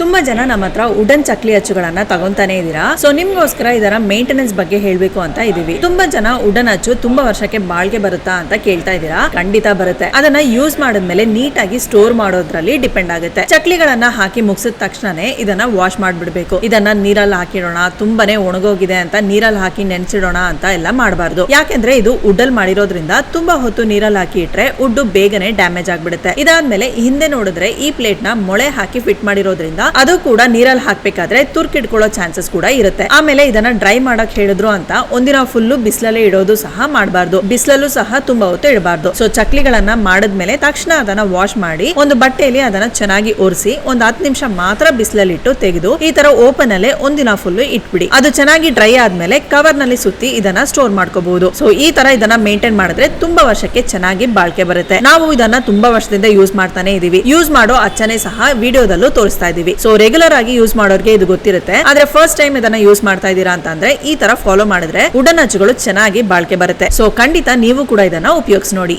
ತುಂಬಾ ಜನ ನಮ್ಮ ಹತ್ರ ವುಡನ್ ಚಕ್ಲಿ ಅಚ್ಚುಗಳನ್ನ ತಗೊಂತಾನೆ ಇದೀರಾ. ಸೊ ನಿಮ್ಗೋಸ್ಕರ ಇದರ ಮೇಂಟೆನೆನ್ಸ್ ಬಗ್ಗೆ ಹೇಳ್ಬೇಕು ಅಂತ ಇದೀವಿ. ತುಂಬಾ ಜನ ವುಡನ್ ಅಚ್ಚು ತುಂಬಾ ವರ್ಷಕ್ಕೆ ಬಾಳ್ಗೆ ಬರುತ್ತಾ ಅಂತ ಕೇಳ್ತಾ ಇದೀರಾ. ಖಂಡಿತ ಬರುತ್ತೆ. ಅದನ್ನ ಯೂಸ್ ಮಾಡಿದ್ಮೇಲೆ ನೀಟಾಗಿ ಸ್ಟೋರ್ ಮಾಡೋದ್ರಲ್ಲಿ ಡಿಪೆಂಡ್ ಆಗುತ್ತೆ. ಚಕ್ಲಿಗಳನ್ನ ಹಾಕಿ ಮುಗಿಸಿದ ತಕ್ಷಣನೇ ಇದನ್ನ ವಾಶ್ ಮಾಡ್ಬಿಡ್ಬೇಕು. ಇದನ್ನ ನೀರಲ್ಲಿ ಹಾಕಿಡೋಣ, ತುಂಬಾನೇ ಒಣಗೋಗಿದೆ ಅಂತ ನೀರಲ್ಲಿ ಹಾಕಿ ನೆನ್ಸಿಡೋಣ ಅಂತ ಎಲ್ಲ ಮಾಡಬಾರ್ದು. ಯಾಕೆಂದ್ರೆ ಇದು ವುಡ್ ಮಾಡಿರೋದ್ರಿಂದ ತುಂಬಾ ಹೊತ್ತು ನೀರಲ್ಲಿ ಹಾಕಿ ಇಟ್ರೆ ವುಡ್ ಬೇಗನೆ ಡ್ಯಾಮೇಜ್ ಆಗ್ಬಿಡುತ್ತೆ. ಇದಾದ್ಮೇಲೆ ಹಿಂದೆ ನೋಡಿದ್ರೆ ಈ ಪ್ಲೇಟ್ ನ ಮೊಳೆ ಹಾಕಿ ಫಿಟ್ ಮಾಡಿರೋದ್ರಿಂದ ಅದು ಕೂಡ ನೀರಲ್ಲಿ ಹಾಕ್ಬೇಕಾದ್ರೆ ತುರ್ಕಿಡ್ಕೊಳ್ಳೋ ಚಾನ್ಸಸ್ ಕೂಡ ಇರುತ್ತೆ. ಆಮೇಲೆ ಇದನ್ನ ಡ್ರೈ ಮಾಡಕ್ ಹೇಳಿದ್ರು ಅಂತ ಒಂದಿನ ಫುಲ್ಲು ಬಿಸಿಲಲ್ಲೇ ಇಡೋದು ಸಹ ಮಾಡಬಾರ್ದು. ಬಿಸಿಲಲ್ಲೂ ಸಹ ತುಂಬಾ ಹೊತ್ತು ಇಡಬಾರ್ದು. ಸೊ ಚಕ್ಲಿಗಳನ್ನ ಮಾಡಿದ್ಮೇಲೆ ತಕ್ಷಣ ಅದನ್ನ ವಾಶ್ ಮಾಡಿ ಒಂದು ಬಟ್ಟೆಯಲ್ಲಿ ಅದನ್ನ ಚೆನ್ನಾಗಿ ಒರೆಸಿ ಒಂದು 10 ನಿಮಿಷ ಮಾತ್ರ ಬಿಸಿಲಲ್ಲಿ ಇಟ್ಟು ತೆಗೆದು ಈ ತರ ಓಪನ್ ಅಲ್ಲೇ ಒಂದಿನ ಫುಲ್ ಇಟ್ಬಿಡಿ. ಅದು ಚೆನ್ನಾಗಿ ಡ್ರೈ ಆದ್ಮೇಲೆ ಕವರ್ ನಲ್ಲಿ ಸುತ್ತಿ ಇದನ್ನ ಸ್ಟೋರ್ ಮಾಡ್ಕೋಬಹುದು. ಸೊ ಈ ತರ ಇದನ್ನ ಮೇಂಟೈನ್ ಮಾಡಿದ್ರೆ ತುಂಬಾ ವರ್ಷಕ್ಕೆ ಚೆನ್ನಾಗಿ ಬಾಳ್ಕೆ ಬರುತ್ತೆ. ನಾವು ಇದನ್ನ ತುಂಬಾ ವರ್ಷದಿಂದ ಯೂಸ್ ಮಾಡ್ತಾನೆ ಇದೀವಿ. ಯೂಸ್ ಮಾಡೋ ಅಚ್ಚನೆ ಸಹ ವಿಡಿಯೋದಲ್ಲೂ ತೋರಿಸ್ತಾ ಇದೀವಿ. ಸೊ ರೆಗ್ಯುಲರ್ ಆಗಿ ಯೂಸ್ ಮಾಡೋರಿಗೆ ಇದು ಗೊತ್ತಿರುತ್ತೆ. ಆದ್ರೆ ಫಸ್ಟ್ ಟೈಮ್ ಇದನ್ನ ಯೂಸ್ ಮಾಡ್ತಾ ಇದೀರಾ ಅಂತಂದ್ರೆ ಈ ತರ ಫಾಲೋ ಮಾಡಿದ್ರೆ ವುಡನ್ ಅಚ್ಚುಗಳು ಚೆನ್ನಾಗಿ ಬಾಳ್ಕೆ ಬರುತ್ತೆ. ಸೊ ಖಂಡಿತ ನೀವು ಕೂಡ ಇದನ್ನ ಉಪಯೋಗಿಸಿ ನೋಡಿ.